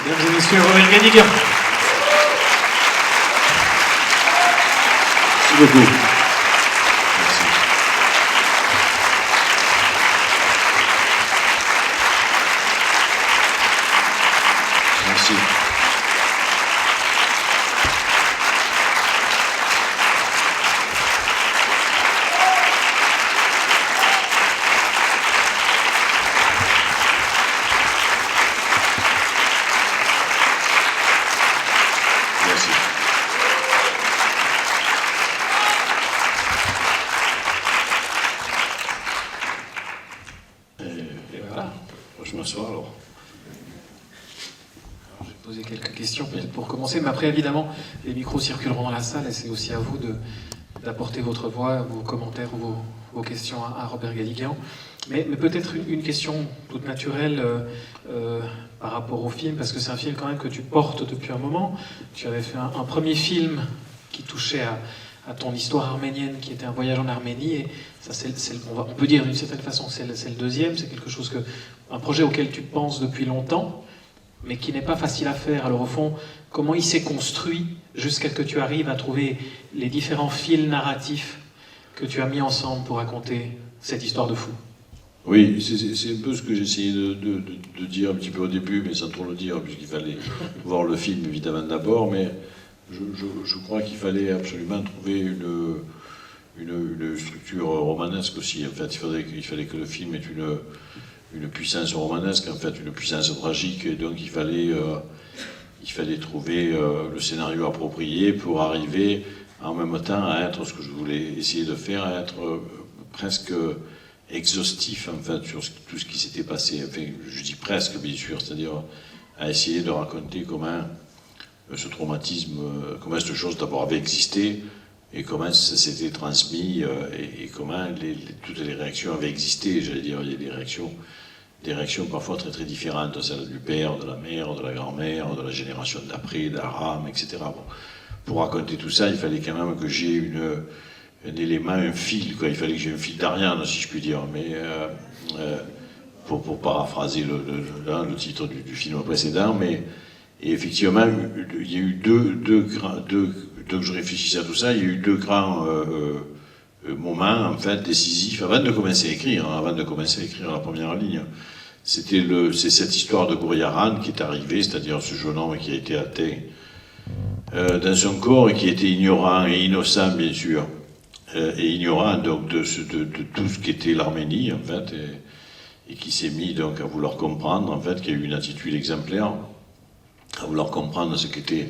Mesdames et messieurs, Robert Guédiguian. Merci beaucoup. Merci. Merci. Merci. Et voilà. Je m'assois alors. Je vais poser quelques questions peut-être pour commencer, mais après évidemment les micros circuleront dans la salle et c'est aussi à vous d'apporter votre voix, vos commentaires ou vos questions à Robert Guédiguian. Mais peut-être une question toute naturelle par rapport au film, parce que c'est un film quand même que tu portes depuis un moment. Tu avais fait un premier film qui touchait à ton histoire arménienne, qui était un voyage en Arménie, et ça, on peut dire d'une certaine façon, c'est le deuxième, c'est quelque chose un projet auquel tu penses depuis longtemps, mais qui n'est pas facile à faire. Alors au fond, comment il s'est construit jusqu'à ce que tu arrives à trouver les différents fils narratifs que tu as mis ensemble pour raconter cette histoire de fou? Oui, c'est un peu ce que j'essayais de dire un petit peu au début, mais sans trop le dire, puisqu'il fallait voir le film évidemment d'abord, mais je crois qu'il fallait absolument trouver une structure romanesque aussi. En fait, il fallait que le film ait une puissance romanesque, en fait, une puissance tragique, et donc il fallait trouver le scénario approprié pour arriver en même temps à être ce que je voulais essayer de faire, à être presque exhaustif en fait sur tout ce qui s'était passé. Enfin, je dis presque bien sûr, c'est-à-dire à essayer de raconter comment ce traumatisme, comment cette chose d'abord avait existé et comment ça s'était transmis et comment toutes les réactions avaient existé. J'allais dire, il y a des réactions parfois très très différentes, celles du père, de la mère, de la grand-mère, de la génération d'après, d'Aram, etc. Bon, pour raconter tout ça, il fallait quand même que j'ai un élément, un fil, quoi. Il fallait que j'ai un fil d'Ariane, si je puis dire, mais pour paraphraser le titre du film précédent, et effectivement, il y a eu que je réfléchissais à tout ça, il y a eu deux grands moments, en fait, décisifs, avant de commencer à écrire la première ligne. C'est cette histoire de Gouriaran qui est arrivée, c'est-à-dire ce jeune homme qui a été atteint dans son corps et qui était ignorant et innocent, bien sûr, et ignorant donc de tout ce qu'était l'Arménie, en fait, et qui s'est mis donc à vouloir comprendre, en fait, qui a eu une attitude exemplaire, à vouloir comprendre ce qu'étaient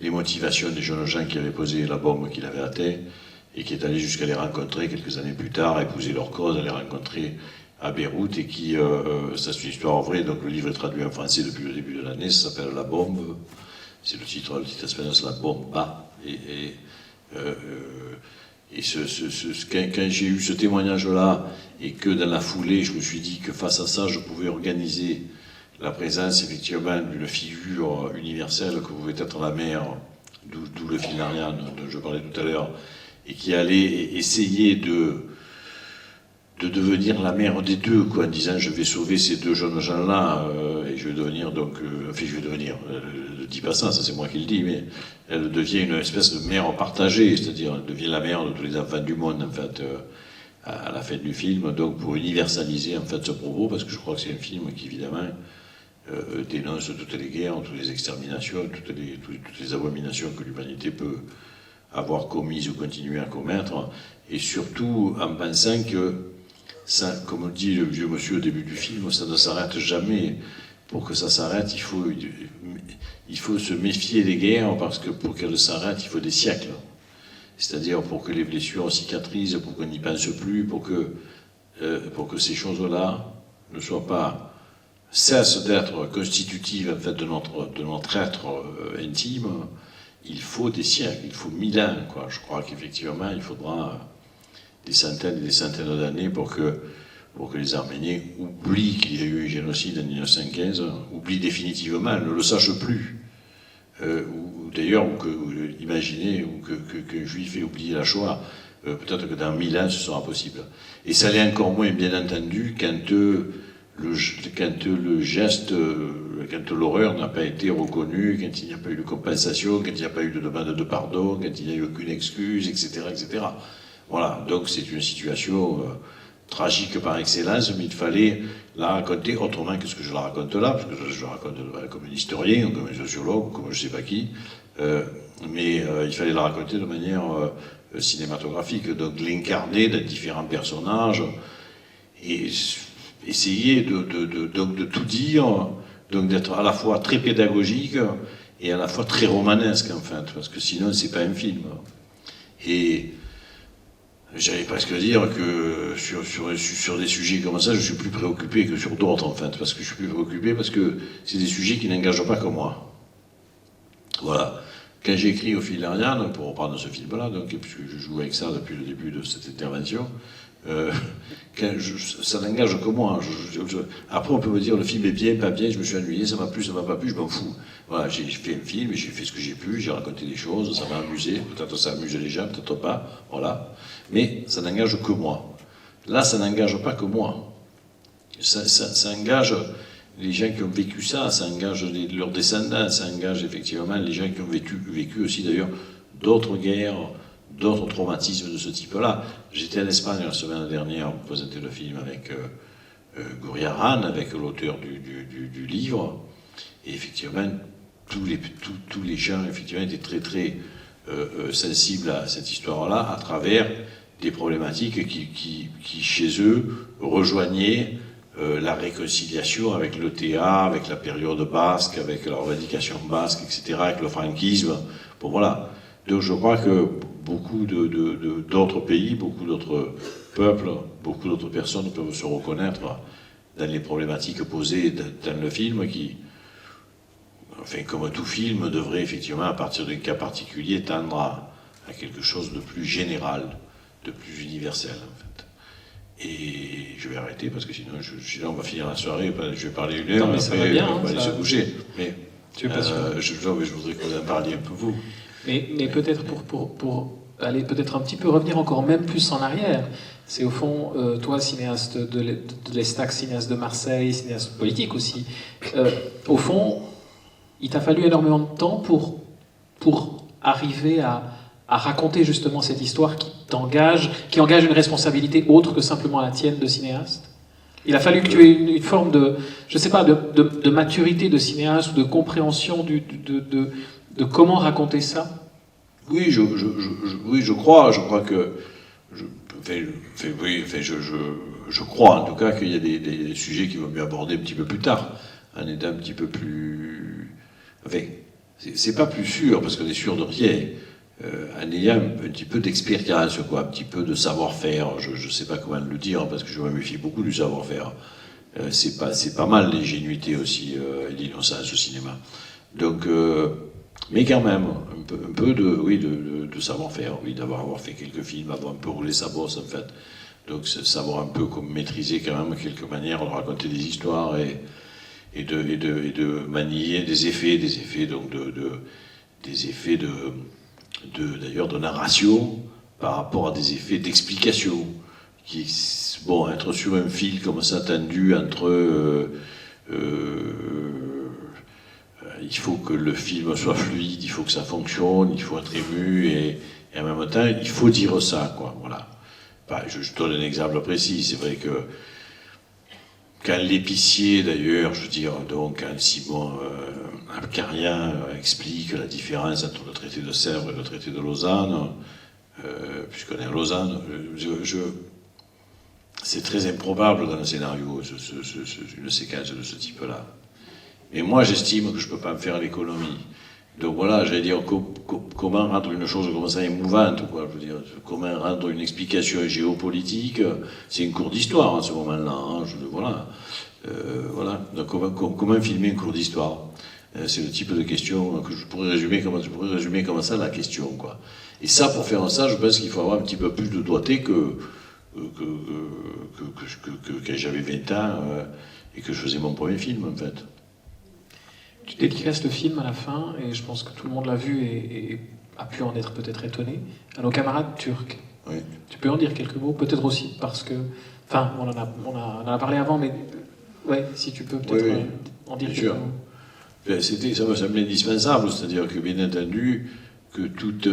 les motivations des jeunes gens qui avaient posé la bombe qu'il avait atteint, et qui est allé jusqu'à les rencontrer quelques années plus tard, épouser leur cause, à les rencontrer à Beyrouth, et qui, ça c'est une histoire vraie, donc le livre est traduit en français depuis le début de l'année, ça s'appelle La Bombe, c'est le titre espagnol, c'est La Bomba, quand j'ai eu ce témoignage-là, et que dans la foulée, je me suis dit que face à ça, je pouvais organiser la présence effectivement d'une figure universelle que pouvait être la mère, d'où le film Ariane dont je parlais tout à l'heure, et qui allait essayer de devenir la mère des deux, quoi, en disant je vais sauver ces deux jeunes gens-là, et je vais devenir donc, ne dis pas ça c'est moi qui le dis, mais elle devient une espèce de mère partagée, c'est-à-dire elle devient la mère de tous les enfants du monde, en fait, à la fin du film, donc pour universaliser en fait ce propos, parce que je crois que c'est un film qui évidemment dénonce toutes les guerres, toutes les exterminations, toutes les abominations que l'humanité peut avoir commises ou continuer à commettre, et surtout en pensant que ça, comme dit le vieux monsieur au début du film, ça ne s'arrête jamais. Pour que ça s'arrête, il faut se méfier des guerres, parce que pour qu'elles s'arrêtent, il faut des siècles. C'est-à-dire pour que les blessures cicatrisent, pour qu'on n'y pense plus, pour que ces choses-là ne soient pas, cessent d'être constitutives en fait, de notre être intime. Il faut des siècles, il faut 1000 ans, quoi. Je crois qu'effectivement, il faudra des centaines et des centaines d'années pour que les Arméniens oublient qu'il y a eu un génocide en 1915, oublient définitivement, ne le sachent plus. D'ailleurs, imaginez qu'un juif ait oublié la Shoah, peut-être que dans 1000 ans, ce sera possible. Et ça l'est encore moins, bien entendu, quand quand le geste, quand l'horreur n'a pas été reconnue, quand il n'y a pas eu de compensation, quand il n'y a pas eu de demande de pardon, quand il n'y a eu aucune excuse, etc., etc. Voilà, donc c'est une situation tragique par excellence, mais il fallait la raconter autrement que ce que je la raconte là, parce que je la raconte comme un historien, comme un sociologue, comme je ne sais pas qui, mais il fallait la raconter de manière cinématographique, donc l'incarner dans différents personnages, et essayer donc de tout dire, donc d'être à la fois très pédagogique et à la fois très romanesque en fait, parce que sinon c'est pas un film. Et j'allais presque dire que sur des sujets comme ça, je suis plus préoccupé que sur d'autres en fait, parce que je suis plus préoccupé parce que c'est des sujets qui n'engagent pas que moi. Voilà. Quand j'ai écrit Au fil d'Ariane, pour reprendre ce film-là, donc, puisque je joue avec ça depuis le début de cette intervention, ça n'engage que moi. Après, on peut me dire le film est bien, pas bien, je me suis ennuyé, ça m'a plu, ça m'a pas plu, je m'en fous. Voilà, j'ai fait un film, j'ai fait ce que j'ai pu, j'ai raconté des choses, ça m'a amusé, peut-être ça a amusé les gens, peut-être pas, voilà. Mais ça n'engage que moi. Là, ça n'engage pas que moi. Ça engage les gens qui ont vécu ça, ça engage leurs descendants, ça engage effectivement les gens qui ont vécu aussi d'ailleurs d'autres guerres, d'autres traumatismes de ce type-là. J'étais en Espagne la semaine dernière pour présenter le film avec Guriaran, avec l'auteur du livre, et effectivement, tous les gens effectivement étaient très très sensibles à cette histoire-là, à travers des problématiques qui chez eux rejoignaient la réconciliation avec l'ETA, avec la période basque, avec la revendication basque, etc., avec le franquisme. Bon voilà. Donc je crois que beaucoup d'autres pays, beaucoup d'autres peuples, beaucoup d'autres personnes peuvent se reconnaître dans les problématiques posées dans le film qui, enfin comme tout film, devrait effectivement, à partir d'un cas particulier, tendre à quelque chose de plus général, de plus universel en fait. Et je vais arrêter parce que sinon on va finir la soirée, je vais parler une heure, non, mais après ça va bien, on va aller se coucher. Mais tu es passionné. je voudrais que vous en parliez un peu vous. Mais peut-être pour aller peut-être un petit peu revenir encore même plus en arrière, c'est au fond, toi, cinéaste de l'Estac, cinéaste de Marseille, cinéaste politique aussi, au fond, il t'a fallu énormément de temps pour arriver à raconter justement cette histoire qui engage une responsabilité autre que simplement la tienne de cinéaste. Il a fallu que tu aies une forme de, je sais pas, de maturité de cinéaste ou de compréhension de comment raconter ça. Oui, je crois que je crois en tout cas qu'il y a des sujets qui vont mieux aborder un petit peu plus tard, en étant un petit peu plus. Enfin, c'est pas plus sûr parce qu'on est sûr de rien. En ayant un petit peu d'expérience, quoi, un petit peu de savoir-faire. Je ne sais pas comment le dire parce que je me méfie beaucoup du savoir-faire. C'est pas mal l'ingénuité aussi et l'innocence au cinéma. Donc, mais quand même, un peu de savoir-faire, oui, d'avoir fait quelques films, avoir un peu roulé sa bosse en fait. Donc savoir un peu comme maîtriser quand même quelque manière de raconter des histoires et de manier des effets donc des effets d'ailleurs de narration par rapport à des effets d'explication qui, bon, être sur un fil comme ça tendu entre il faut que le film soit fluide, il faut que ça fonctionne, il faut être ému et en même temps il faut dire ça, quoi, voilà. Je donne un exemple précis, c'est vrai que quand l'épicier, d'ailleurs, je veux dire, donc quand Simon Abkarian explique la différence entre le traité de Sèvres et le traité de Lausanne, puisqu'on est à Lausanne, c'est très improbable dans le scénario, une séquence de ce type-là. Mais moi, j'estime que je ne peux pas me faire l'économie. Donc voilà, j'allais dire, comment rendre une chose comme ça émouvante, quoi, je veux dire, comment rendre une explication géopolitique, c'est une cour d'histoire à ce moment-là, hein, voilà. Donc comment filmer une cour d'histoire, c'est le type de question que je pourrais résumer comme ça la question, quoi. Et ça, pour faire ça, je pense qu'il faut avoir un petit peu plus de doigté que quand j'avais 20 ans et que je faisais mon premier film, en fait. Tu dédicaces le film à la fin, et je pense que tout le monde l'a vu et a pu en être peut-être étonné, à nos camarades turcs. Oui. Tu peux en dire quelques mots, peut-être aussi parce que, enfin, on en a parlé avant, mais Oui, si tu peux peut-être en dire quelques mots. Ça me semblait indispensable, c'est-à-dire que bien entendu, que toute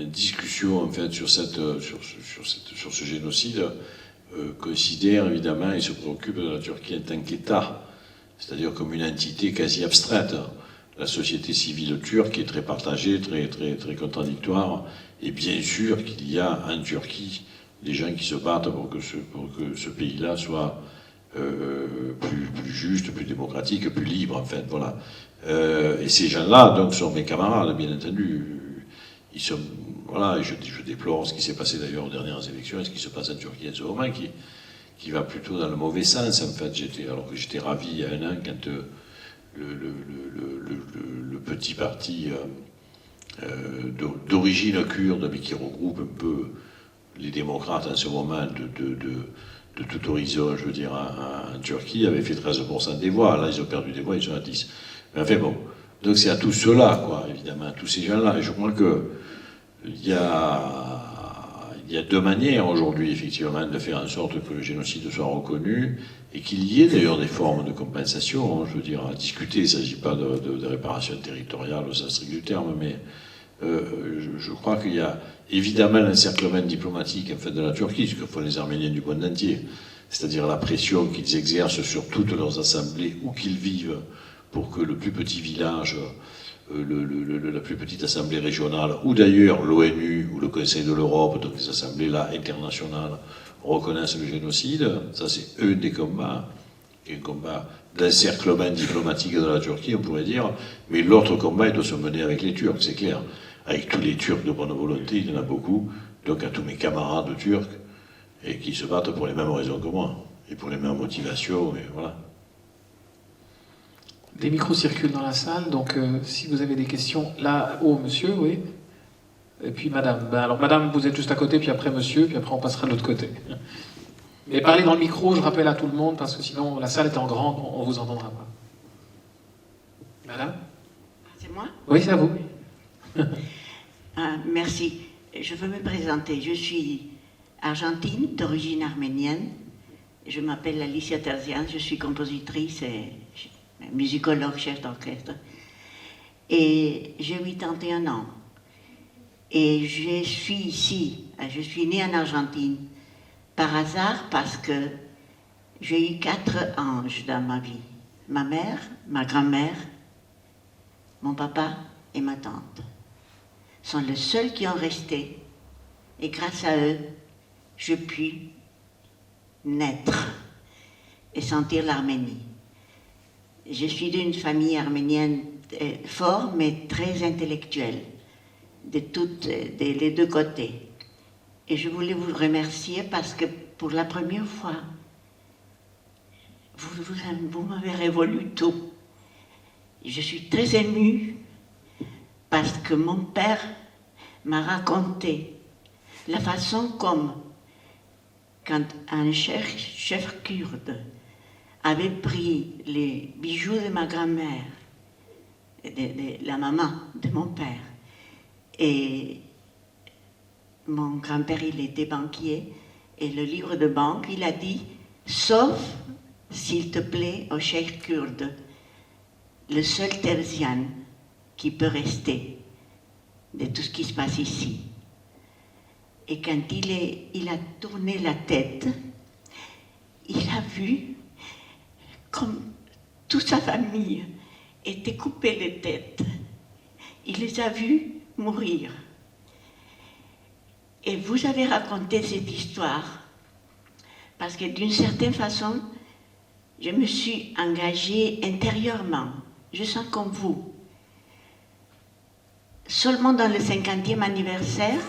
discussion en fait, sur ce génocide considère évidemment et se préoccupe de la Turquie en tant qu'État, c'est-à-dire comme une entité quasi abstraite. La société civile turque est très partagée, très contradictoire, et bien sûr qu'il y a en Turquie des gens qui se battent pour que ce pays-là soit plus juste, plus démocratique, plus libre, en fait, voilà. Et ces gens-là, donc, sont mes camarades, bien entendu. Ils sont, voilà, et je déplore ce qui s'est passé d'ailleurs aux dernières élections, et ce qui se passe en Turquie en ce moment, qui va plutôt dans le mauvais sens, en fait. Alors que j'étais ravi il y a un an quand le petit parti d'origine kurde, mais qui regroupe un peu les démocrates en ce moment de tout horizon, je veux dire, en Turquie, avait fait 13% des voix. Là, ils ont perdu des voix, ils sont à 10. Mais enfin bon, donc c'est à tous ceux-là, quoi, évidemment, à tous ces gens-là. Et je crois qu'il y a deux manières aujourd'hui, effectivement, de faire en sorte que le génocide soit reconnu et qu'il y ait d'ailleurs des formes de compensation. Je veux dire, à discuter, il ne s'agit pas de réparation territoriale au sens strict du terme, mais je crois qu'il y a évidemment l'encerclement diplomatique en fait, de la Turquie, ce que font les Arméniens du monde entier, c'est-à-dire la pression qu'ils exercent sur toutes leurs assemblées où qu'ils vivent pour que le plus petit village, la plus petite assemblée régionale, ou d'ailleurs l'ONU ou le Conseil de l'Europe, donc les assemblées là internationales, reconnaissent le génocide. Ça c'est un des combats, un combat d'encerclement diplomatique de la Turquie, on pourrait dire, mais l'autre combat il doit se mener avec les Turcs, c'est clair. Avec tous les Turcs de bonne volonté, il y en a beaucoup, donc à tous mes camarades turcs, et qui se battent pour les mêmes raisons que moi, et pour les mêmes motivations, et voilà. Des micros circulent dans la salle, donc si vous avez des questions, là-haut, monsieur, oui. Et puis madame. Ben, alors madame, vous êtes juste à côté, puis après monsieur, puis après on passera de l'autre côté. Mais parlez dans le micro, je rappelle à tout le monde, parce que sinon la salle étant grande, on ne vous entendra pas. Madame ? C'est moi ? Oui, c'est à vous. Merci. Je veux me présenter. Je suis argentine, d'origine arménienne. Je m'appelle Alicia Terzian, je suis compositrice et musicologue, chef d'orchestre. Et j'ai 81 ans. Et je suis ici, je suis née en Argentine, par hasard parce que j'ai eu 4 anges dans ma vie. Ma mère, ma grand-mère, mon papa et ma tante sont les seuls qui ont resté. Et grâce à eux, je puis naître et sentir l'Arménie. Je suis d'une famille arménienne forte, mais très intellectuelle, les deux côtés. Et je voulais vous remercier parce que pour la première fois, vous m'avez révolu tout. Je suis très émue parce que mon père m'a raconté la façon comme, quand un chef kurde avait pris les bijoux de ma grand-mère, de la maman de mon père, et mon grand-père, il était banquier, et le livre de banque, il a dit « Sauf, s'il te plaît, au cheikh kurde, le seul Terzian qui peut rester de tout ce qui se passe ici. » Et quand il a tourné la tête, il a vu comme toute sa famille était coupée les têtes. Il les a vus mourir. Et vous avez raconté cette histoire parce que d'une certaine façon, je me suis engagée intérieurement. Je sens comme vous. Seulement dans le 50e anniversaire,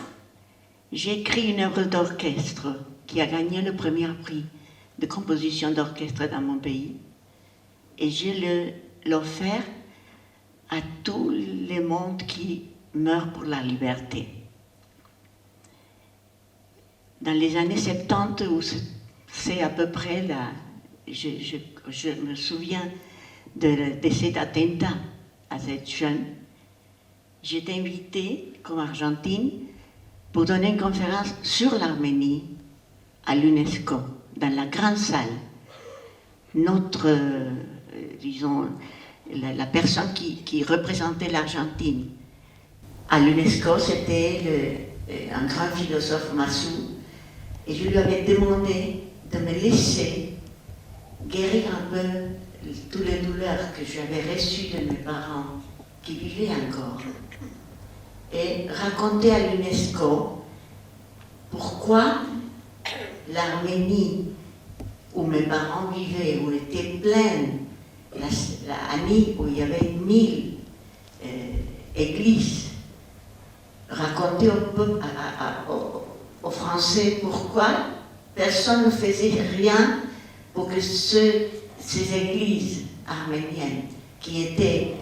j'ai écrit une œuvre d'orchestre qui a gagné le premier prix de composition d'orchestre dans mon pays. Et je l'ai offert à tout le monde qui meurt pour la liberté. Dans les années 70, où c'est à peu près là, je me souviens de cet attentat à cette jeune, j'étais invitée comme Argentine pour donner une conférence sur l'Arménie à l'UNESCO, dans la grande salle. notre, disons, la personne qui représentait l'Argentine. À l'UNESCO, c'était un grand philosophe Massou, et je lui avais demandé de me laisser guérir un peu toutes les douleurs que j'avais reçues de mes parents qui vivaient encore, et raconter à l'UNESCO pourquoi l'Arménie, où mes parents vivaient, où était pleine, l'année où il y avait 1000 églises, raconter aux Français pourquoi personne ne faisait rien pour que ces églises arméniennes, qui étaient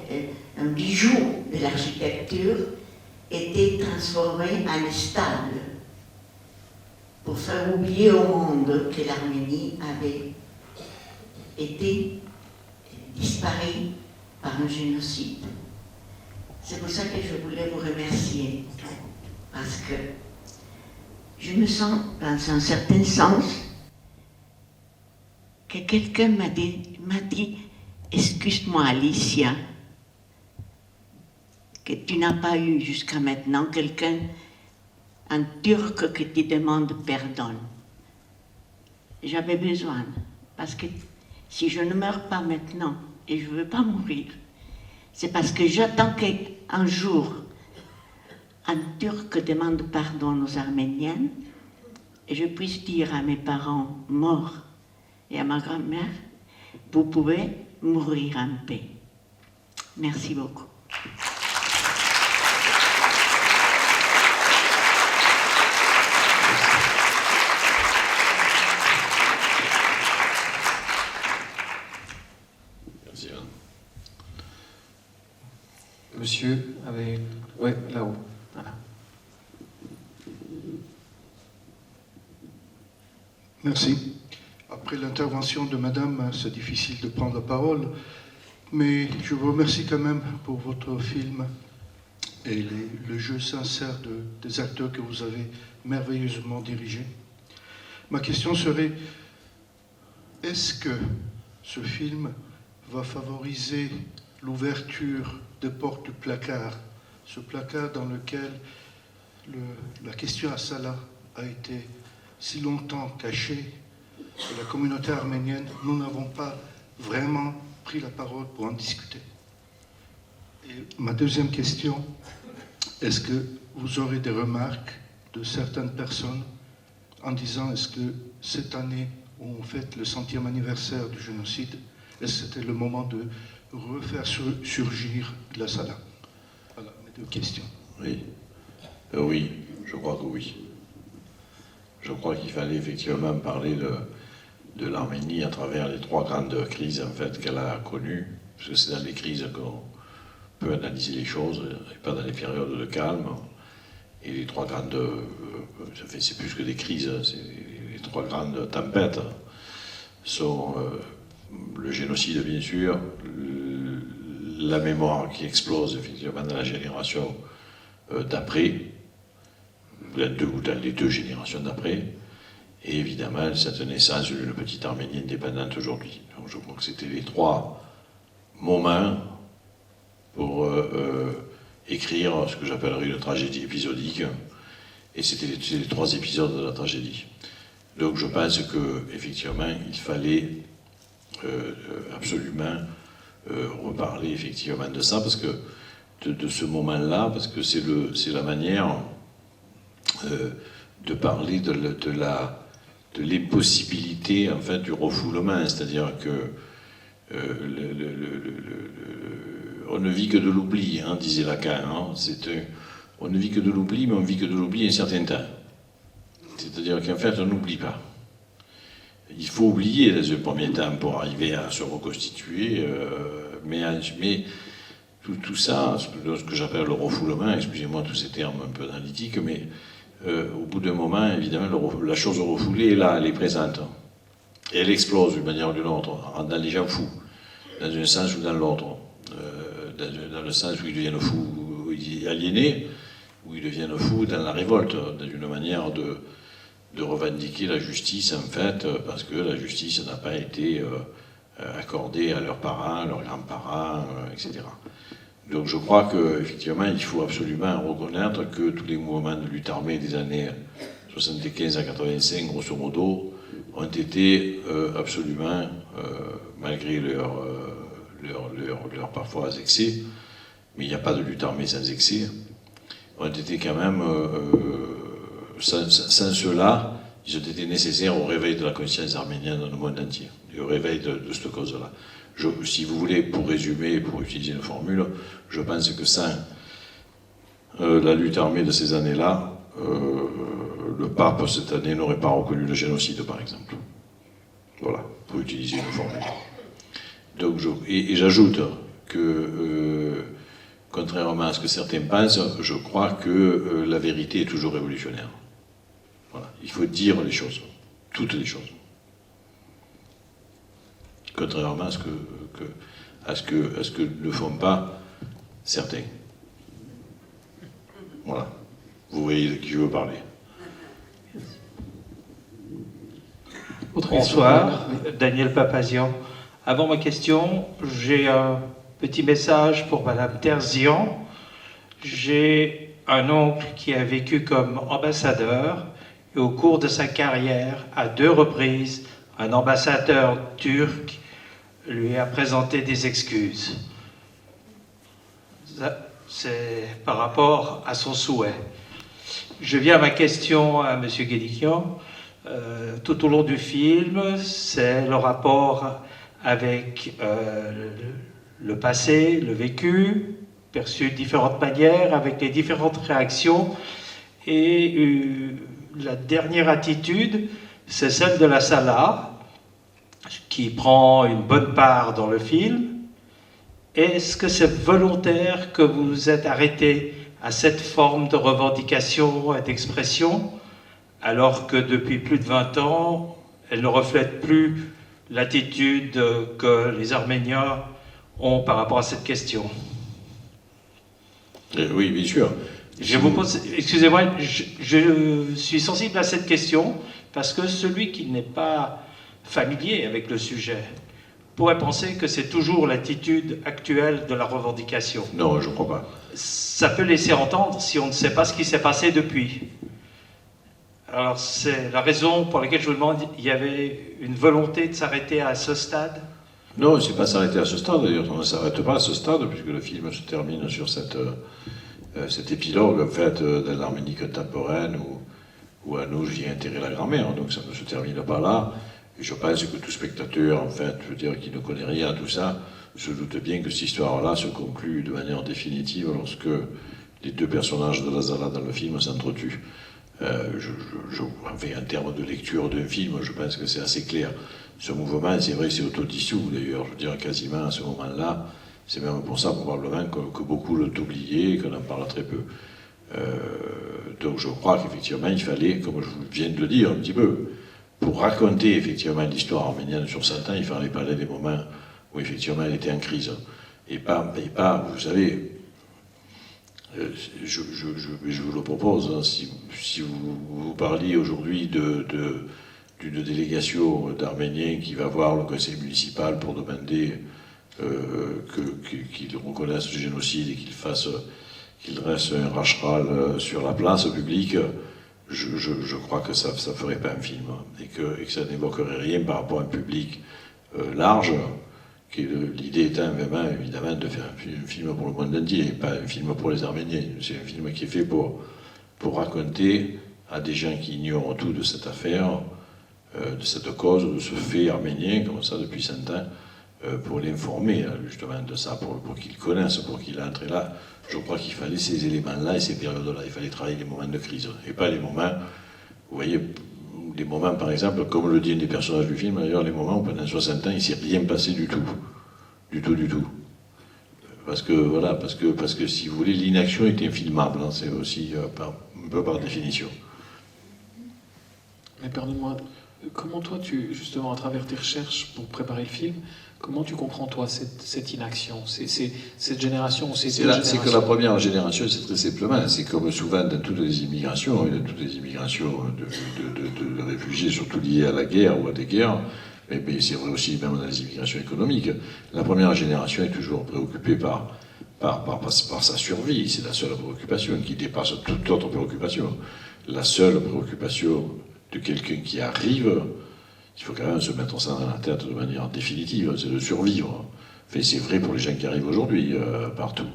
un bijou de l'architecture, étaient transformées en stable, pour faire oublier au monde que l'Arménie avait été disparue par un génocide. C'est pour ça que je voulais vous remercier, parce que je me sens, dans un certain sens, que quelqu'un m'a dit « Excuse-moi, Alicia, que tu n'as pas eu jusqu'à maintenant quelqu'un, un Turc qui te demande pardon. » J'avais besoin, parce que si je ne meurs pas maintenant, et je ne veux pas mourir, c'est parce que j'attends qu'un jour, un Turc demande pardon aux Arméniennes, et je puisse dire à mes parents morts et à ma grand-mère, vous pouvez mourir en paix. Merci beaucoup. Merci. Monsieur avait... Ouais, là-haut. Voilà. Merci. Après l'intervention de Madame, c'est difficile de prendre la parole, mais je vous remercie quand même pour votre film et le jeu sincère des acteurs que vous avez merveilleusement dirigés. Ma question serait, est-ce que ce film va favoriser l'ouverture des portes du placard, ce placard dans lequel la question à Salah a été si longtemps cachée que la communauté arménienne, nous n'avons pas vraiment pris la parole pour en discuter. Et ma deuxième question, est-ce que vous aurez des remarques de certaines personnes en disant est-ce que cette année où on fête le 100e anniversaire du génocide, est-ce que c'était le moment de refaire surgir la Salah? Voilà mes deux questions. Oui. Oui, je crois que oui. Je crois qu'il fallait effectivement parler de l'Arménie à travers les trois grandes crises en fait, qu'elle a connues, parce que c'est dans les crises qu'on peut analyser les choses, et pas dans les périodes de calme. Et les trois grandes, c'est plus que des crises, c'est les trois grandes tempêtes sont le génocide bien sûr, la mémoire qui explose effectivement dans la génération d'après, les deux générations d'après, et évidemment cette naissance d'une petite Arménie indépendante aujourd'hui. Donc je crois que c'était les trois moments pour écrire ce que j'appellerais une tragédie épisodique, et c'était les trois épisodes de la tragédie. Donc je pense qu'effectivement il fallait absolument reparler effectivement de ça, parce que de ce moment-là, parce que c'est la manière de parler de l'impossibilité en fait du refoulement, c'est-à-dire que on ne vit que de l'oubli, hein, disait Lacan. On ne vit que de l'oubli, mais on vit que de l'oubli un certain temps. C'est-à-dire qu'en fait, on n'oublie pas. Il faut oublier dans un premier temps pour arriver à se reconstituer, mais tout ça, ce que j'appelle le refoulement, excusez-moi tous ces termes un peu analytiques, mais au bout d'un moment, évidemment, la chose refoulée est là, elle est présente. Et elle explose d'une manière ou d'une autre, en rendant les gens fous, dans un sens ou dans l'autre. Dans le sens où ils deviennent fous aliénés, où ils deviennent fous dans la révolte, dans une manière de revendiquer la justice, en fait, parce que la justice n'a pas été accordés à leurs parents, leurs grands-parents, etc. Donc je crois qu'effectivement, il faut absolument reconnaître que tous les mouvements de lutte armée des années 75 à 85, grosso modo, ont été absolument, malgré leur parfois excès, mais il n'y a pas de lutte armée sans excès, ont été quand même, sans cela, ils ont été nécessaires au réveil de la conscience arménienne dans le monde entier, et au réveil de cette cause-là. Si vous voulez, pour résumer, pour utiliser une formule, je pense que sans la lutte armée de ces années-là, le pape cette année n'aurait pas reconnu le génocide, par exemple. Voilà, pour utiliser une formule. Donc, et j'ajoute que, contrairement à ce que certains pensent, je crois que la vérité est toujours révolutionnaire. Voilà. Il faut dire les choses, toutes les choses. Contrairement à ce que ne font pas certains. Voilà. Vous voyez de qui je veux parler. Bonsoir, Daniel Papazian. Avant ma question, j'ai un petit message pour Madame Terzian. J'ai un oncle qui a vécu comme ambassadeur et au cours de sa carrière, à 2 reprises, un ambassadeur turc lui a présenté des excuses. C'est par rapport à son souhait. Je viens à ma question à M. Guédiquian. Tout au long du film, c'est le rapport avec le passé, le vécu, perçu de différentes manières, avec les différentes réactions. Et la dernière attitude, c'est celle de la Salah, qui prend une bonne part dans le film. Est-ce que c'est volontaire que vous vous êtes arrêté à cette forme de revendication et d'expression, alors que depuis plus de 20 ans, elle ne reflète plus l'attitude que les Arméniens ont par rapport à cette question? Oui, bien sûr. Je vous pose, excusez-moi, je suis sensible à cette question parce que celui qui n'est pas familier avec le sujet pourrait penser que c'est toujours l'attitude actuelle de la revendication. Non, je ne crois pas. Ça peut laisser entendre si on ne sait pas ce qui s'est passé depuis. Alors c'est la raison pour laquelle je vous demande, il y avait une volonté de s'arrêter à ce stade? Non, c'est pas s'arrêter à ce stade, d'ailleurs, on ne s'arrête pas à ce stade, puisque le film se termine sur cet épilogue, en fait, de l'Arménie contemporaine, où à nous vient enterrer la grand-mère, donc ça ne se termine pas là. Et je pense que tout spectateur, en fait, je veux dire, qui ne connaît rien à tout ça, se doute bien que cette histoire-là se conclut de manière définitive lorsque les 2 personnages de la Zala dans le film s'entretuent. Enfin, en termes de lecture d'un film, je pense que c'est assez clair. Ce mouvement, c'est vrai, c'est autodissous, d'ailleurs, je veux dire, quasiment à ce moment-là. C'est même pour ça, probablement, que beaucoup l'ont oublié et qu'on en parle très peu. Donc je crois qu'effectivement, il fallait, comme je viens de le dire un petit peu, pour raconter effectivement l'histoire arménienne sur 100 ans, il fallait parler des moments où effectivement elle était en crise. Et pas vous savez, je vous le propose, hein, si vous parliez aujourd'hui d'une délégation d'Arméniens qui va voir le conseil municipal pour demander qu'il reconnaisse le génocide et qu'il reste un rachral sur la place publique, je crois que ça ne ferait pas un film et que ça n'évoquerait rien par rapport à un public large. L'idée étant vraiment, évidemment, de faire un film pour le monde entier, et pas un film pour les Arméniens. C'est un film qui est fait pour raconter à des gens qui ignorent tout de cette affaire, de cette cause, de ce fait arménien, comme ça, depuis 100 ans, pour l'informer, justement, de ça, pour qu'ils connaissent, pour qu'ils entrent là. Je crois qu'il fallait ces éléments-là et ces périodes-là. Il fallait travailler les moments de crise, et pas les moments, vous voyez, des moments, par exemple, comme le dit un des personnages du film, d'ailleurs, les moments où pendant 60 ans, il ne s'est rien passé du tout. Du tout. Parce que, voilà, parce que si vous voulez, l'inaction est infilmable, hein, c'est aussi un peu par définition. Mais pardonne-moi, comment toi, justement, à travers tes recherches pour préparer le film, comment tu comprends, toi, cette inaction, cette génération ou ces deux générations? C'est que la première génération, c'est très simplement, c'est comme souvent dans toutes les immigrations, de réfugiés, surtout liés à la guerre ou à des guerres, mais c'est vrai aussi même dans les immigrations économiques. La première génération est toujours préoccupée par sa survie. C'est la seule préoccupation qui dépasse toute autre préoccupation. La seule préoccupation de quelqu'un qui arrive, il faut quand même se mettre ça dans la tête de manière définitive, c'est de survivre. Enfin, c'est vrai pour les gens qui arrivent aujourd'hui partout.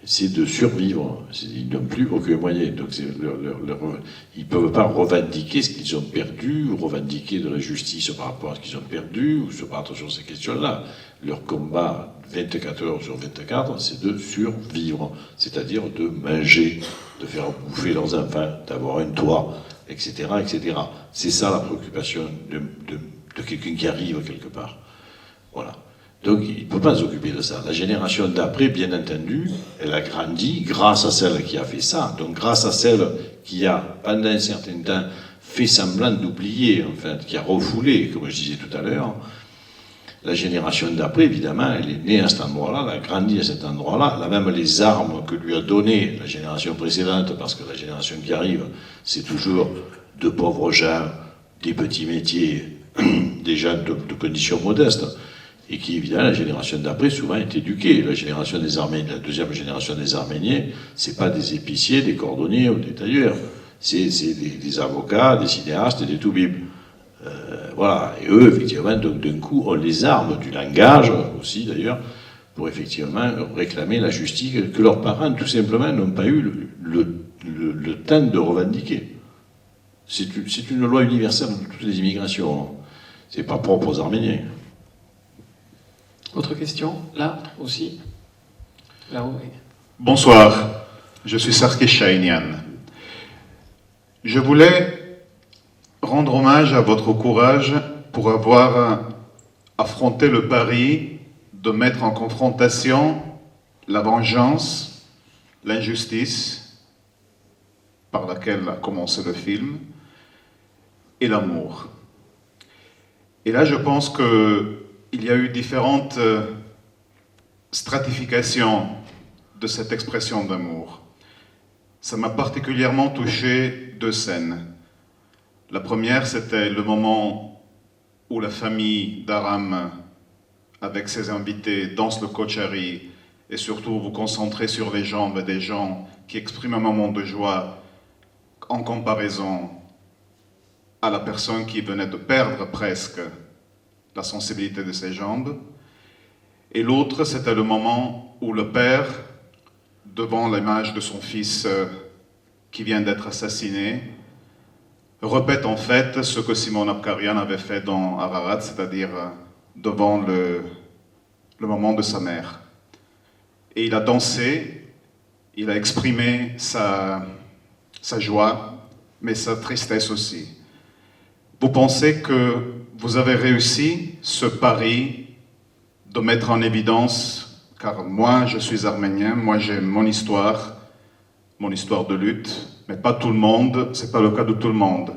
C'est de survivre. Ils n'ont plus aucun moyen. Donc ils ne peuvent pas revendiquer ce qu'ils ont perdu, ou revendiquer de la justice par rapport à ce qu'ils ont perdu, ou se battre sur ces questions-là. Leur combat 24 heures sur 24, c'est de survivre. C'est-à-dire de manger, de faire bouffer leurs enfants, d'avoir un toit, etc. etc. C'est ça la préoccupation de quelqu'un qui arrive quelque part. Voilà. Donc il ne peut pas s'occuper de ça. La génération d'après, bien entendu, elle a grandi grâce à celle qui a fait ça. Donc grâce à celle qui a, pendant un certain temps, fait semblant d'oublier, enfin, qui a refoulé, comme je disais tout à l'heure. La génération d'après, évidemment, elle est née à cet endroit-là, elle a grandi à cet endroit-là, elle a même les armes que lui a données la génération précédente, parce que la génération qui arrive, c'est toujours de pauvres gens, des petits métiers, des gens de conditions modestes, et qui, évidemment, la génération d'après, souvent est éduquée. La génération des Arméniens, la deuxième génération des Arméniens, c'est pas des épiciers, des cordonniers ou des tailleurs, c'est des avocats, des cinéastes et des toubibs. Voilà, et eux, effectivement, donc d'un coup, ont les armes du langage, aussi d'ailleurs, pour effectivement réclamer la justice que leurs parents, tout simplement, n'ont pas eu le temps de revendiquer. C'est une loi universelle de toutes les immigrations. C'est pas propre aux Arméniens. Autre question? Là aussi? Là-haut, oui. Bonsoir, je suis Sarkis Shainian. Je voulais rendre hommage à votre courage pour avoir affronté le pari de mettre en confrontation la vengeance, l'injustice par laquelle a commencé le film et l'amour. Et là, je pense qu'il y a eu différentes stratifications de cette expression d'amour. Ça m'a particulièrement touché deux scènes. La première, c'était le moment où la famille d'Aram, avec ses invités, danse le kochari, et surtout vous concentrez sur les jambes des gens qui expriment un moment de joie en comparaison à la personne qui venait de perdre presque la sensibilité de ses jambes. Et l'autre, c'était le moment où le père, devant l'image de son fils qui vient d'être assassiné, répète en fait ce que Simon Abkarian avait fait dans Ararat, c'est-à-dire devant le moment de sa mère. Et il a dansé, il a exprimé sa joie, mais sa tristesse aussi. Vous pensez que vous avez réussi ce pari de mettre en évidence, car moi je suis arménien, moi j'ai mon histoire de lutte, mais pas tout le monde, c'est pas le cas de tout le monde.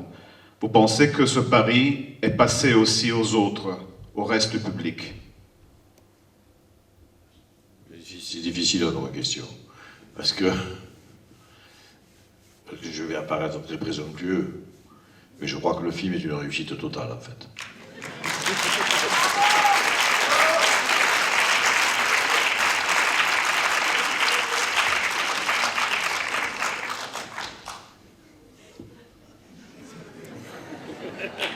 Vous pensez que ce pari est passé aussi aux autres, au reste du public? C'est difficile comme question, parce que je vais apparaître très présomptueux, mais je crois que le film est une réussite totale en fait.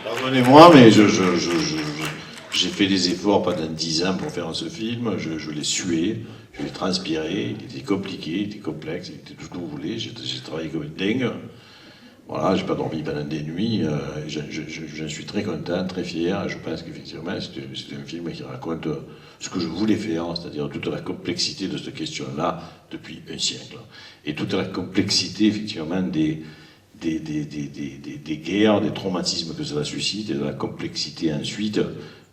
Pardonnez-moi, mais j'ai fait des efforts pendant 10 ans pour faire ce film, je l'ai sué, je l'ai transpiré, il était compliqué, il était complexe, il était tout ce que vous voulez, j'ai travaillé comme une dingue. Voilà, j'ai pas dormi pendant des nuits, je suis très content, très fier, je pense qu'effectivement c'est un film qui raconte ce que je voulais faire, c'est-à-dire toute la complexité de cette question-là depuis un siècle. Et toute la complexité effectivement des guerres, des traumatismes que cela suscite, et de la complexité ensuite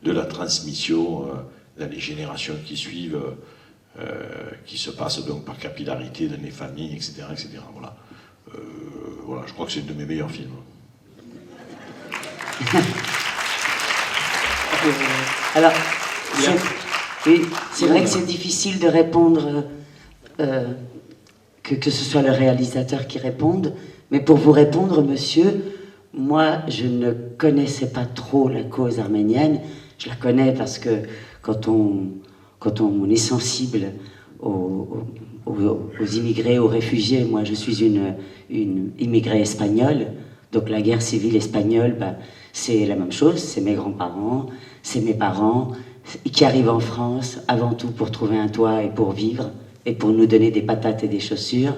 de la transmission dans les générations qui suivent, qui se passe donc par capillarité dans les familles, etc. etc. Voilà. Voilà, je crois que c'est un de mes meilleurs films. Alors, oui, c'est vrai que c'est difficile de répondre, que ce soit le réalisateur qui réponde, mais pour vous répondre, monsieur, moi, je ne connaissais pas trop la cause arménienne. Je la connais parce que quand on est sensible aux immigrés, aux réfugiés, moi je suis une immigrée espagnole, donc la guerre civile espagnole, c'est la même chose, c'est mes grands-parents, c'est mes parents qui arrivent en France avant tout pour trouver un toit et pour vivre et pour nous donner des patates et des chaussures.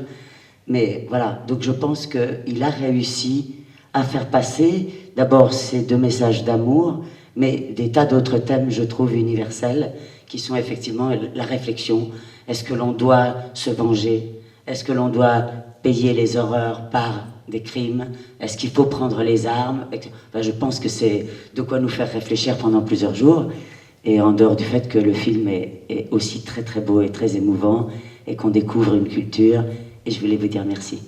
Mais voilà, donc je pense qu'il a réussi à faire passer d'abord ces 2 messages d'amour, mais des tas d'autres thèmes, je trouve, universels, qui sont effectivement la réflexion. Est-ce que l'on doit se venger? Est-ce que l'on doit payer les horreurs par des crimes? Est-ce qu'il faut prendre les armes? Enfin, je pense que c'est de quoi nous faire réfléchir pendant plusieurs jours. Et en dehors du fait que le film est aussi très très beau et très émouvant, et qu'on découvre une culture, et je voulais vous dire merci.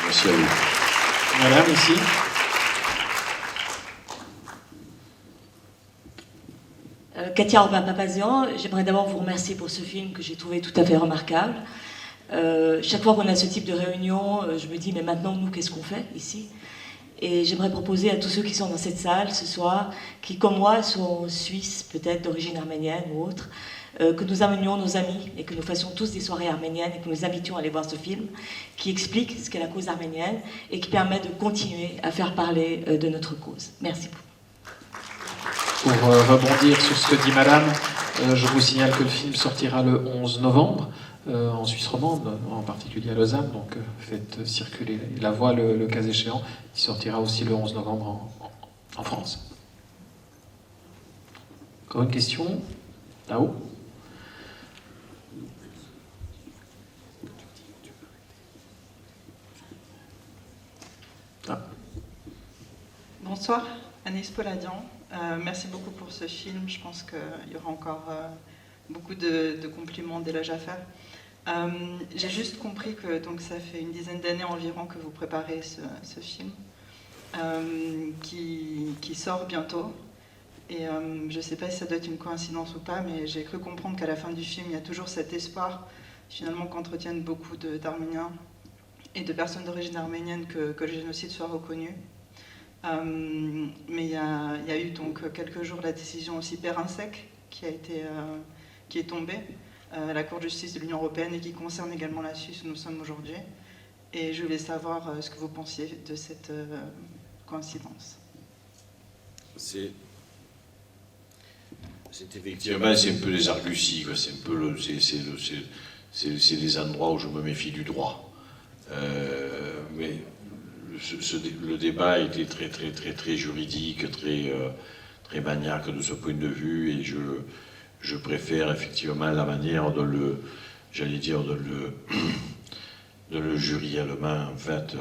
Merci à vous. Madame, ici. Katia Robin-Papazian, j'aimerais d'abord vous remercier pour ce film que j'ai trouvé tout à fait remarquable. Chaque fois qu'on a ce type de réunion, je me dis, mais maintenant, nous, qu'est-ce qu'on fait ici? Et j'aimerais proposer à tous ceux qui sont dans cette salle ce soir, qui, comme moi, sont suisses, peut-être d'origine arménienne ou autre, que nous amenions nos amis et que nous fassions tous des soirées arméniennes et que nous invitions à aller voir ce film qui explique ce qu'est la cause arménienne et qui permet de continuer à faire parler de notre cause. Merci beaucoup. Pour rebondir sur ce que dit Madame, je vous signale que le film sortira le 11 novembre en Suisse romande, en particulier à Lausanne, donc faites circuler la voix le cas échéant. Il sortira aussi le 11 novembre en France. Encore une question? Là-haut? Ah. Bonsoir, Agnès Poladian. Merci beaucoup pour ce film. Je pense qu'il y aura encore beaucoup de compliments d'éloges à faire. J'ai juste compris que donc, ça fait une dizaine d'années environ que vous préparez ce film qui sort bientôt. Et je ne sais pas si ça doit être une coïncidence ou pas, mais j'ai cru comprendre qu'à la fin du film, il y a toujours cet espoir finalement qu'entretiennent beaucoup d'Arméniens et de personnes d'origine arménienne que le génocide soit reconnu. Mais il y a eu donc quelques jours la décision aussi Périnsec qui est tombée à la Cour de justice de l'Union européenne et qui concerne également la Suisse où nous sommes aujourd'hui. Et je voulais savoir ce que vous pensiez de cette coïncidence. C'est effectivement, c'est un peu les arguties, quoi. C'est un peu c'est les endroits où je me méfie du droit. Mais le débat était très juridique, très maniaque de ce point de vue, et je préfère effectivement la manière de le jury allemand, en fait,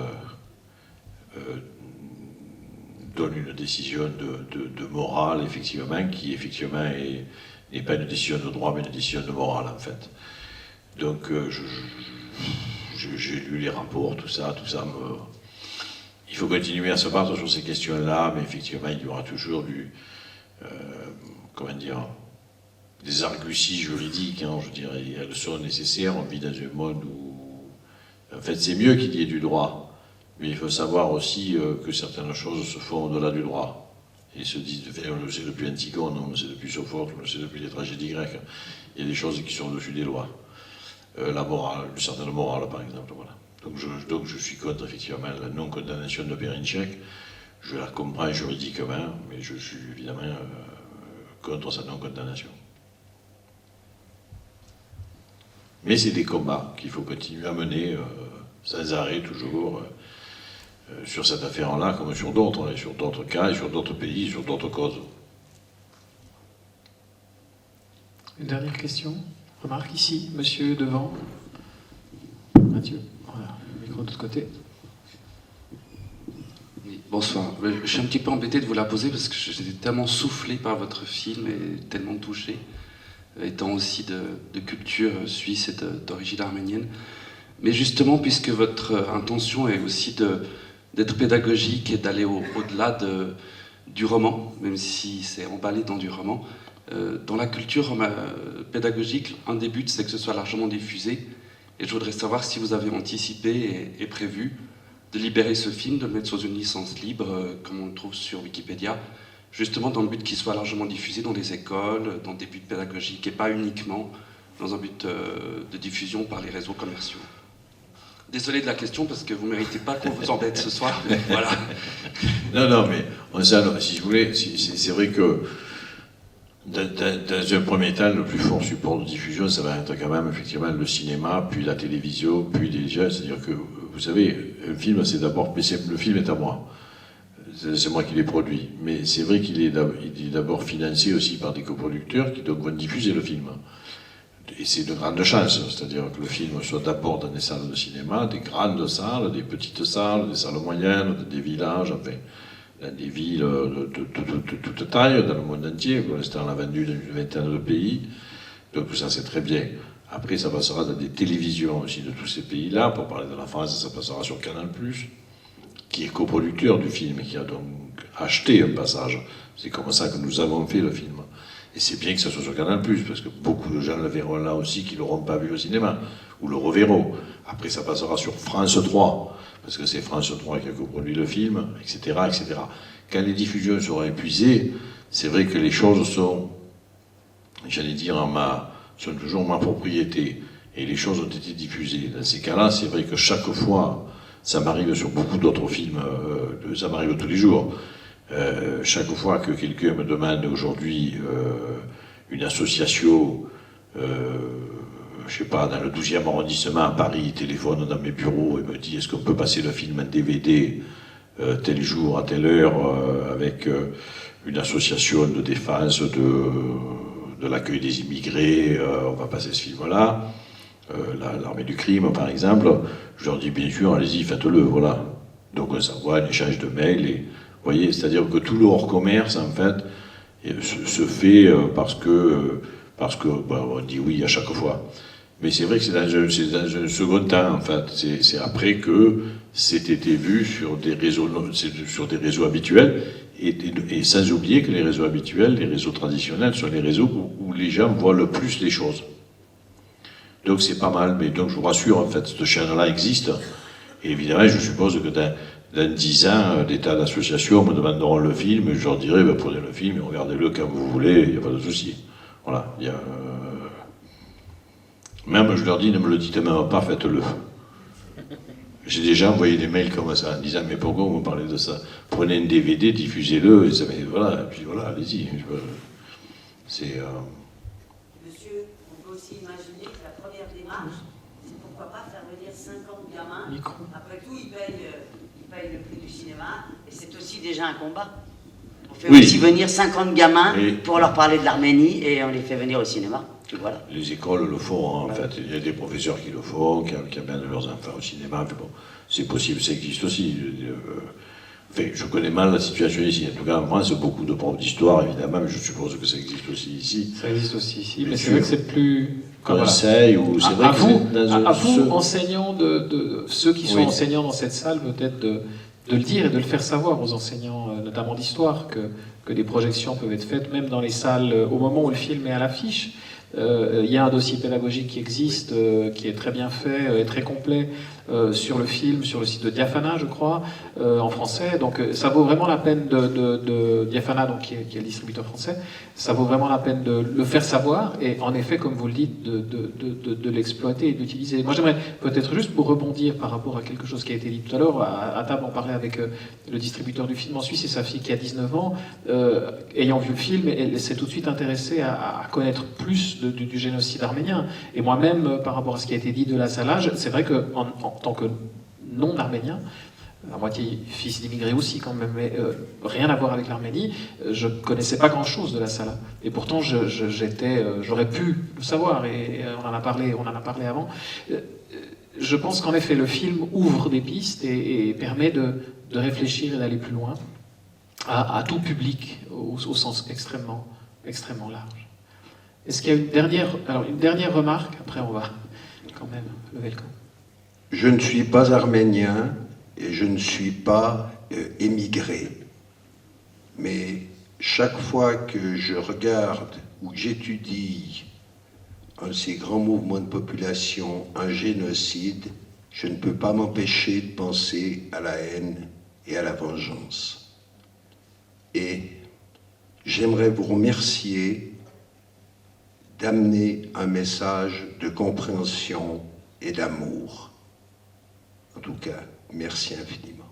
donne une décision de morale, effectivement, qui effectivement n'est pas une décision de droit, mais une décision de morale, en fait. Donc, j'ai lu les rapports, tout ça me... Il faut continuer à se battre sur ces questions-là, mais effectivement, il y aura toujours des arguties juridiques, hein, je dirais, elles sont nécessaires. On vit dans un monde où, en fait, c'est mieux qu'il y ait du droit, mais il faut savoir aussi que certaines choses se font au-delà du droit. Et se disent, on le sait depuis Antigone, on le sait depuis Sophocle, on le sait depuis les tragédies grecques. Il y a des choses qui sont au-dessus des lois. La morale, une certaine morale, par exemple, voilà. Donc je suis contre, effectivement, la non-condamnation de Périnsek. Je la comprends juridiquement, mais je suis évidemment contre sa non-condamnation. Mais c'est des combats qu'il faut continuer à mener sans arrêt, toujours, sur cette affaire-là, comme sur d'autres, et sur d'autres cas, et sur d'autres pays, et sur d'autres causes. Une dernière question? Remarque ici, monsieur devant. Mathieu, voilà, le micro de l'autre côté. Oui, bonsoir. Je suis un petit peu embêté de vous la poser parce que j'étais tellement soufflé par votre film et tellement touché, étant aussi de culture suisse et d'origine arménienne. Mais justement, puisque votre intention est aussi d'être pédagogique et d'aller au-delà du roman, même si c'est emballé dans du roman, dans la culture pédagogique, un des buts, c'est que ce soit largement diffusé. Et je voudrais savoir si vous avez anticipé et prévu de libérer ce film, de le mettre sous une licence libre, comme on le trouve sur Wikipédia, justement dans le but qu'il soit largement diffusé dans les écoles, dans des buts pédagogiques, et pas uniquement dans un but de diffusion par les réseaux commerciaux. Désolé de la question, parce que vous ne méritez pas qu'on vous embête ce soir, mais voilà. Non, mais si vous voulez, c'est vrai que dans un premier temps, le plus fort support de diffusion, ça va être quand même effectivement le cinéma, puis la télévision, puis les jeux. C'est-à-dire que, vous savez, un film, c'est d'abord, mais le film est à moi. C'est moi qui l'ai produit. Mais c'est vrai qu'il est d'abord financé aussi par des coproducteurs qui donc vont diffuser le film. Et c'est de grandes chances, c'est-à-dire que le film soit d'abord dans des salles de cinéma, des grandes salles, des petites salles, des salles moyennes, des villages, enfin, dans des villes de toute taille, dans le monde entier. Pour l'instant, on l'a vendu dans une vingtaine de pays. Donc tout ça, c'est très bien. Après, ça passera dans des télévisions aussi de tous ces pays-là. Pour parler de la France, ça passera sur Canal+, qui est coproducteur du film et qui a donc acheté un passage. C'est comme ça que nous avons fait le film. Et c'est bien que ça soit sur Canal+, parce que beaucoup de gens le verront là aussi qui ne l'auront pas vu au cinéma, ou le reverront. Après, ça passera sur France 3, parce que c'est France 3 qui a coproduit le film, etc., etc. Quand les diffusions seront épuisées, c'est vrai que les choses sont, j'allais dire, sont toujours ma propriété, et les choses ont été diffusées. Dans ces cas-là, c'est vrai que chaque fois, ça m'arrive sur beaucoup d'autres films, ça m'arrive tous les jours. Chaque fois que quelqu'un me demande aujourd'hui une association, je sais pas, dans le 12e arrondissement à Paris, téléphone dans mes bureaux et me dit est-ce qu'on peut passer le film en DVD tel jour à telle heure avec une association de défense de l'accueil des immigrés, on va passer ce film-là, l'armée du crime par exemple, je leur dis bien sûr allez-y faites-le, voilà. Donc on s'envoie un échange de mails et vous voyez, c'est-à-dire que tout le hors-commerce, en fait, se fait parce que on dit oui à chaque fois. Mais c'est vrai que c'est dans un second temps, en fait. C'est après que c'était été vu sur des réseaux habituels, et sans oublier que les réseaux habituels, les réseaux traditionnels, sont les réseaux où les gens voient le plus les choses. Donc c'est pas mal, mais donc je vous rassure, en fait, cette chaîne-là existe. Et évidemment, je suppose que dans 10 ans, des tas d'associations me demanderont le film, et je leur dirai, prenez le film et regardez-le quand vous voulez, il n'y a pas de souci. Voilà. Même, je leur dis, ne me le dites même pas, faites-le. J'ai déjà envoyé des mails comme ça, en disant, mais pourquoi vous me parlez de ça? Prenez un DVD, diffusez-le, et voilà, et puis voilà, allez-y. C'est... Monsieur, on peut aussi imaginer que la première démarche, c'est pourquoi pas faire venir 50 gamins. Après tout, ils payent le prix du cinéma, et c'est aussi déjà un combat. On fait aussi venir 50 gamins pour leur parler de l'Arménie, et on les fait venir au cinéma. Voilà. Les écoles le font, en fait. Il y a des professeurs qui le font, qui amènent leurs enfants au cinéma. Mais bon, c'est possible, ça existe aussi. Enfin, je connais mal la situation ici. En tout cas, en France, beaucoup de profs d'histoire, évidemment, mais je suppose que ça existe aussi ici. Ça existe aussi ici, mais c'est vrai que c'est plus... Conseil, ou c'est vrai à vous, enseignants, ceux qui sont enseignants dans cette salle, peut-être de le dire et de le faire savoir aux enseignants, notamment d'histoire, que des projections peuvent être faites, même dans les salles, au moment où le film est à l'affiche. Il y a un dossier pédagogique qui existe, qui est très bien fait et très complet sur le film, sur le site de Diafana, je crois, en français. Donc ça vaut vraiment la peine de Diafana, donc, qui est le distributeur français, ça vaut vraiment la peine de le faire savoir et en effet, comme vous le dites, de l'exploiter et d'utiliser. Moi j'aimerais peut-être juste pour rebondir par rapport à quelque chose qui a été dit tout à l'heure, à table on parlait avec le distributeur du film en Suisse et sa fille qui a 19 ans, ayant vu le film, elle s'est tout de suite intéressée à connaître plus du génocide arménien. Et moi-même, par rapport à ce qui a été dit de l'assalage, c'est vrai qu'en tant que non-arménien, à moitié fils d'immigrés aussi quand même, mais rien à voir avec l'Arménie, je ne connaissais pas grand-chose de la Sala. Et pourtant, j'aurais pu le savoir, et on en a parlé avant. Je pense qu'en effet, le film ouvre des pistes et permet de réfléchir et d'aller plus loin à tout public, au sens extrêmement, extrêmement large. Est-ce qu'il y a une dernière remarque? Après, on va quand même lever le camp. Je ne suis pas arménien et je ne suis pas émigré. Mais chaque fois que je regarde ou que j'étudie un de ces grands mouvements de population, un génocide, je ne peux pas m'empêcher de penser à la haine et à la vengeance. Et j'aimerais vous remercier d'amener un message de compréhension et d'amour. En tout cas, merci infiniment.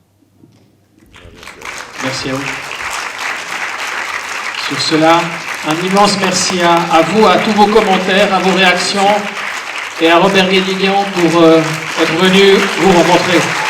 Merci à vous. Sur cela, un immense merci à vous, à tous vos commentaires, à vos réactions et à Robert Guédiguian pour être venu vous rencontrer.